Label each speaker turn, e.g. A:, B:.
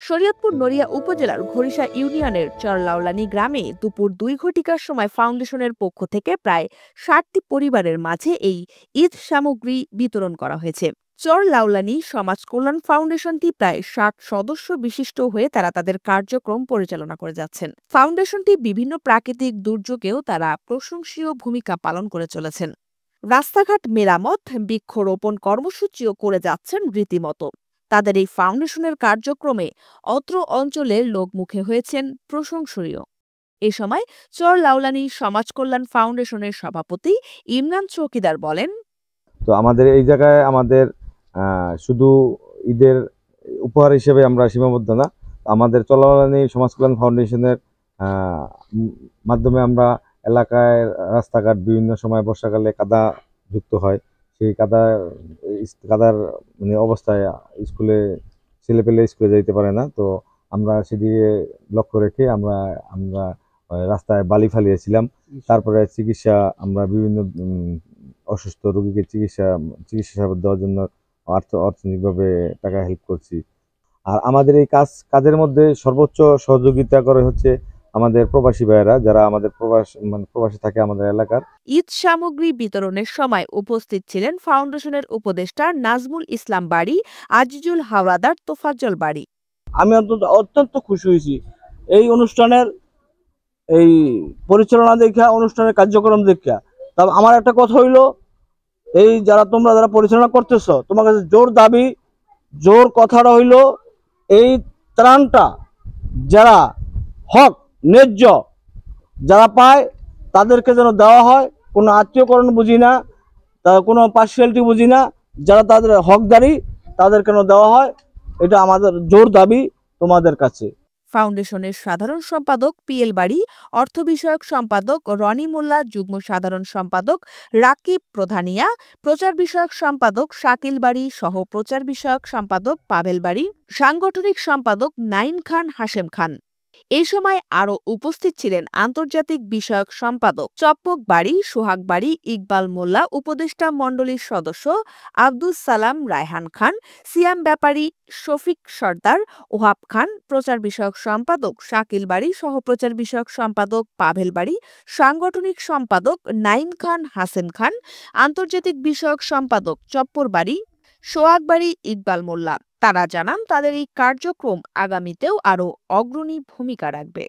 A: শরীয়তপুর নড়িয়া উপজেলার ঘড়িশা ইউনিয়নের চরলাউলানী গ্রামে দুপুর ২ ঘটিকার সময় ফাউন্ডেশনের পক্ষ থেকে প্রায় ৬০টি পরিবারের মাঝে এই ঈদ সামগ্রী বিতরণ করা হয়েছে। চরলাউলানী সমাজ কল্যাণ ফাউন্ডেশনটি প্রায় ৬০ সদস্য বিশিষ্ট হয়ে তারা তাদের কার্যক্রম পরিচালনা করে যাচ্ছেন। ফাউন্ডেশনটি বিভিন্ন প্রাকৃতিক দুর্যোগেও তারা প্রশংসনীয় ভূমিকা পালন করে চলেছেন। রাস্তাঘাট মেরামত, বৃক্ষরোপণ কর্মসূচিও করে যাচ্ছেন রীতিমতো। তাদের এই ফাউন্ডেশনের কার্যক্রমে অত্র অঞ্চলের লোক মুখে হয়েছেন প্রশংসনীয়। এ সময় চরলাউলানী সমাজ কল্যাণ ফাউন্ডেশনের সভাপতি ইমরান চৌকিদার বলেন,
B: তো আমাদের এই জায়গায় আমাদের শুধু ঈদের উপহার হিসেবে আমরা সীমাবদ্ধ না। আমাদের চরলাউলানী সমাজ কল্যাণ ফাউন্ডেশনের মাধ্যমে আমরা এলাকায় রাস্তাঘাট বিভিন্ন সময় বর্ষাকালে কাদা যুক্ত হয়। সেই কাদার মানে অবস্থায় ছেলেপেলে স্কুলে যাইতে পারে না। তো আমরা সেদিকে লক্ষ্য রেখে আমরা আমরা রাস্তায় বালি ফালিয়েছিলাম। তারপরে চিকিৎসা আমরা বিভিন্ন অসুস্থ রোগীকে চিকিৎসা সেবা দেওয়ার জন্য অর্থনৈতিকভাবে টাকা হেল্প করছি। আর আমাদের এই কাজের মধ্যে সর্বোচ্চ সহযোগিতা করে হচ্ছে আমাদের প্রবাসী ভাইয়েরা, যারা আমাদের প্রবাসী থাকে আমাদের এলাকার।
A: ঈদ সামগ্রী বিতরণের সময় উপস্থিত ছিলেন ফাউন্ডেশনের উপদেষ্টা নাজমুল ইসলাম বাড়ি, আজিজুল হাওলাদার, তোফাজ্জল বাড়ি।
C: আমি অত্যন্ত খুশি হয়েছি এই অনুষ্ঠানের এই পরিচালনা দেখা, অনুষ্ঠানের কার্যক্রম দেখা। তবে আমার একটা কথা হইলো, এই যারা পরিচালনা করতেছ, তোমার কাছে জোর দাবি, জোর কথাটা হইলো, এই ত্রাণটা যারা হক ন্যায্য যারা পায় তাদেরকে যেন দেওয়া হয়। কোনো আত্মীয়করণ বুঝি না, কোনো পার্সিয়ালিটি বুঝি না, যারা তাদের হকদারি তাদের কেন দেওয়া হয়, এটা আমাদের জোর দাবি তোমাদের কাছে।
A: ফাউন্ডেশনের সাধারণ সম্পাদক পিএল বাড়ি, অর্থ বিষয়ক সম্পাদক রনি মোল্লা, যুগ্ম সাধারণ সম্পাদক রাকিব প্রধানিয়া, প্রচার বিষয়ক সম্পাদক শাকিল বাড়ি সহ প্রচার বিষয়ক সম্পাদক পাভেল বাড়ি, সাংগঠনিক সম্পাদক নাইম খান, হাশেম খান। এই সময় আরও উপস্থিত ছিলেন আন্তর্জাতিক বিষয়ক সম্পাদক চপ্পক বাড়ি, সোহাগ বাড়ি, ইকবাল মোল্লা, উপদেষ্টা মণ্ডলীর সদস্য আব্দুস সালাম, রায়হান খান, সিয়াম ব্যাপারী, শফিক সর্দার, ওহাব খান, প্রচার বিষয়ক সম্পাদক শাকিল বাড়ি সহ প্রচার বিষয়ক সম্পাদক পাভেল বাড়ি, সাংগঠনিক সম্পাদক নাইম খান, হাসেম খান, আন্তর্জাতিক বিষয়ক সম্পাদক চপ্পর বাড়ি, সোহাগ বাড়ি, ইকবাল মোল্লা। তারা জানান তাদের এই কার্যক্রম আগামীতেও আরও অগ্রণী ভূমিকা রাখবে।